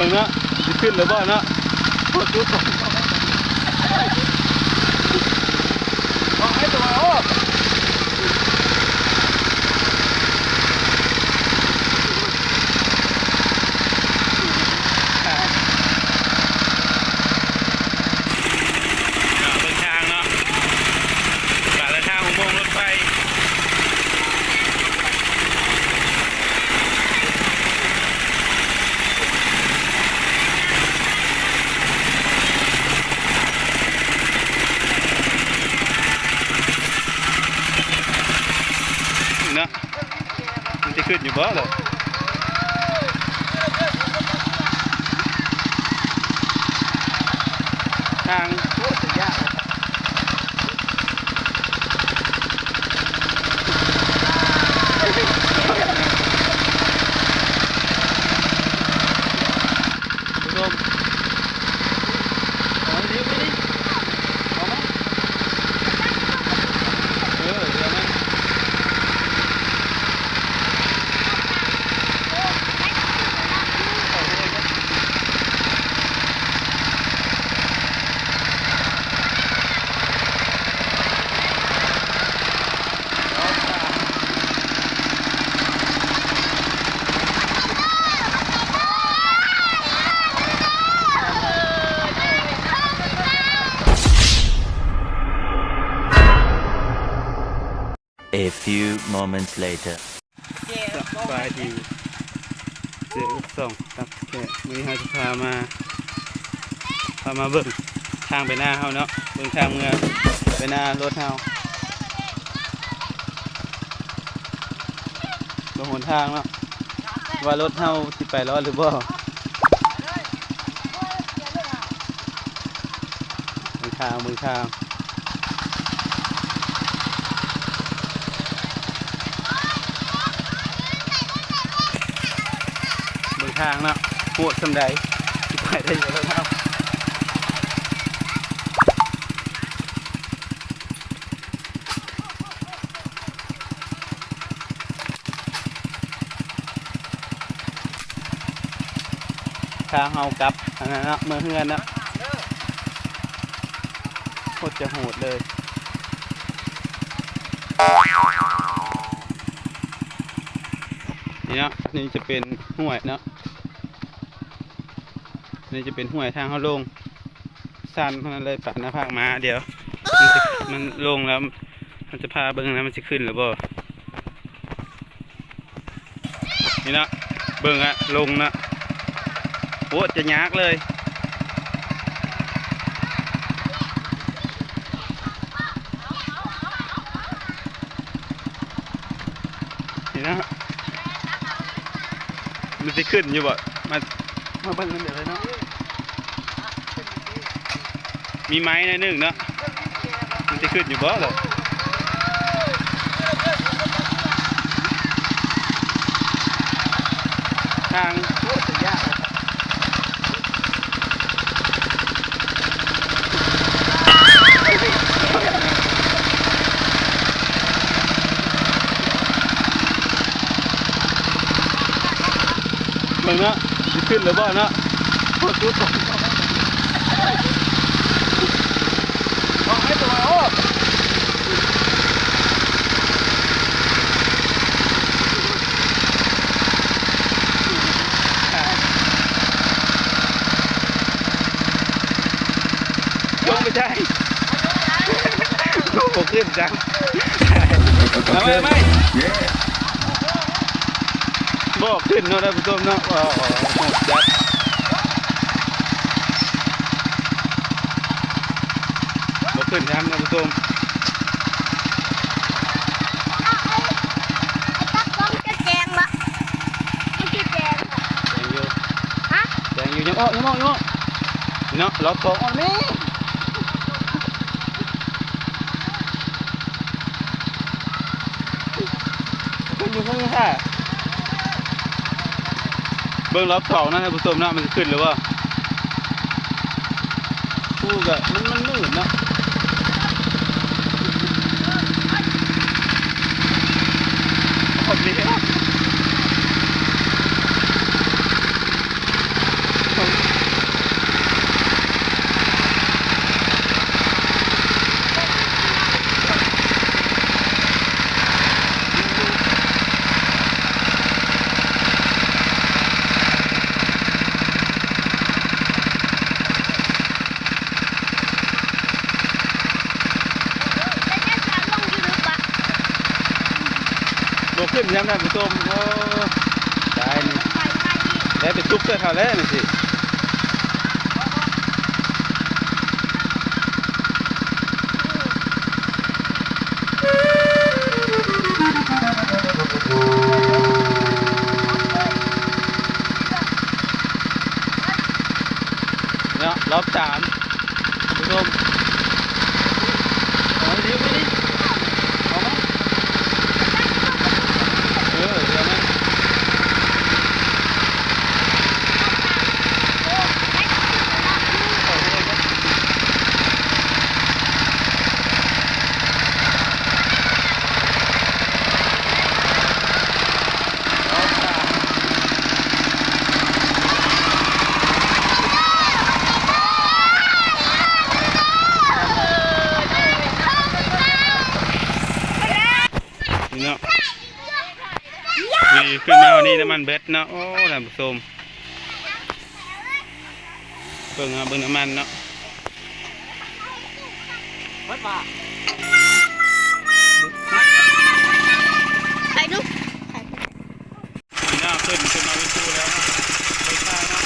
มึงนะจะขึ้นหรือเปล่านะโคตรจุ๊บให้ตัวโอ้เป็นทางเนาะการเดินทางของวงรถไฟนะมันจะขึ้นอยู่บ่เหรอทางโคตรยากA few moments later. สบายดีเจ๊ลูกส่งครับแกมือเขาจะพามาเบิ่งทางไปหน้าเขาเนาะเบิ่งทางเมืองไปหน้ารถเขาลงหนทางเนาะว่ารถเขาสิไปรอดหรือบ่มือทางมือทางเนาะปวดสำใดที่ไปได้เยอะแล้วครับทางเฮากลับอันนั้นเนาะเมื่อเฮือนเนาะโคตรจะโหดเลยนี่เนาะนี่จะเป็นห้วยเนาะนี่จะเป็นห้วยทางเขาลงสั้นเพราะนั้นเลยปัดหน้าภาคมาเดี๋ยวมันลงแล้วมันจะพาเบิ้งแล้วมันจะขึ้นหรือเปล่านี่นะเบิ้งอะลงนะโอ้จะยากเลยนี่นะมันจะขึ้นอยู่บ่มาเบิ้งกันเดี๋ยวเลยเนาะมีไม้ในหนึ่งเนาะมันจะขึ้นอยู่บ่เหรอทางโคตรยากมึงเนาะจะขึ้นหรือบ่เนาะโคตรจุ๊บให้ตัวโอ้ลงไปใช่โอ้ขึ้นจังไม่บอกขึ้นเนาะท่านผู้ชมเนาะอ๋อจัดขึ้นทางท่านผู้ชมจะแจงละมันจะแจงละ แจงอยู่ ฮะ แจงอยู่ยังอ้อยังเนาะเราของอ่อนนี่ขึ้นอยู่ข้างนี้ค่ะเบื้องรอบสองนะท่านผู้ชมเนาะมันจะขึ้นหรือว่าพูกะมันมืดเนาะขอบคุณครับท ขึ้นยังท่านผู้ชมโอ้ตายนี่ได้ไปทุบเสื้อเขาแล้วนี่สิเนาะรอบ3ผู้ชมเอาเดี๋ยวไปดิเอามาเดี๋ยวมันเนาะนี่ขึ้นมาวันนี้น้ำมันเบ็ดเนาะโอ้ท่านผู้ชมเบิ่งเอาเบิ่งน้ำมันเนาะเบ็ดมา ใครดู เนาะขึ้นมาวิจูแล้วเนาะไปข้าวเนาะ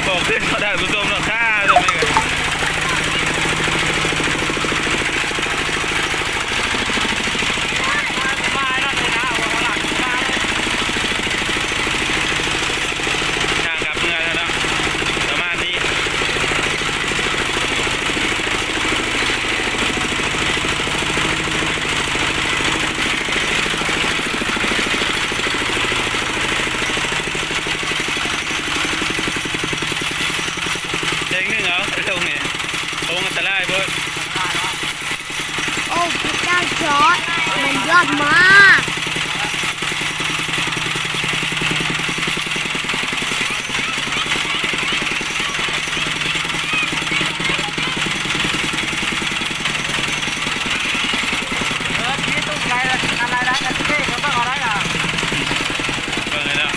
บอกขึ้นเขาได้ผู้ชมราคาเลยไหมกันทางกลับเมืองแล้วเนาะประมาณนี้เจ๊งนึงเหรอตรงนี้ตรงอันตรายเบิร์ด โอ้พระเจ้าจอร์ดมันยอดมาก เบิ่งเลยเนาะ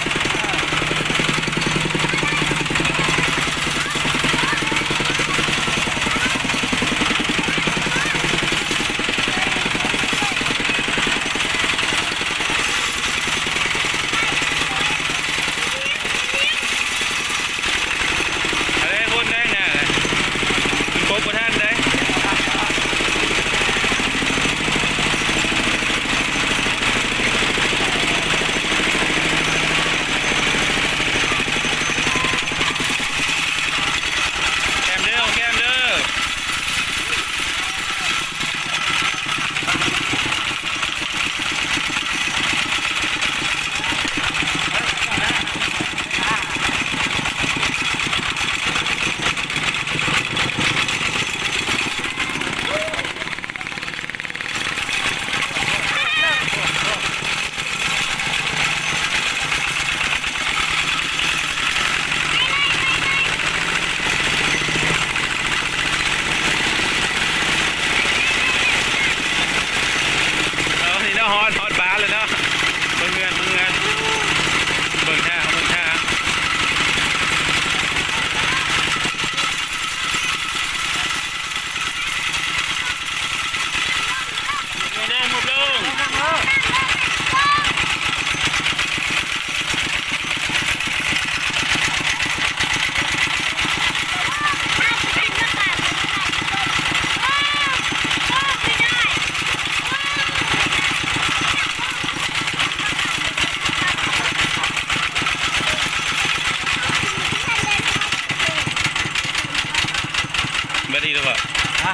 ดีหรือเปล่า ฮะ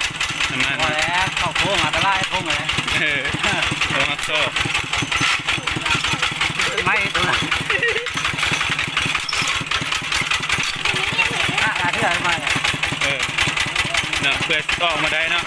น้ำมัน พอแล้วเข้าโค้งอันตรายโค้งเลย ตัวฮักโซ่ ไม่ตัวนั้นที่ไหนมาเนี่ย เนาะเพื่อออกมาได้เนาะ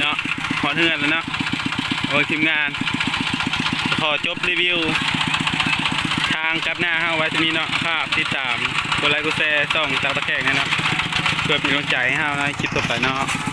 เนาะขอเทือนแล้วเนาะโอ้ยทีมงานขอจบรีวิวทางกับหน้าเฮาไว้ที่นี้เนาะภาพติดตามกดไลค์กดแชร์ช่องตากตะแคงให้เนาะเพื่อเป็นกำลังใจให้เฮาในคลิปต่อไปเนาะ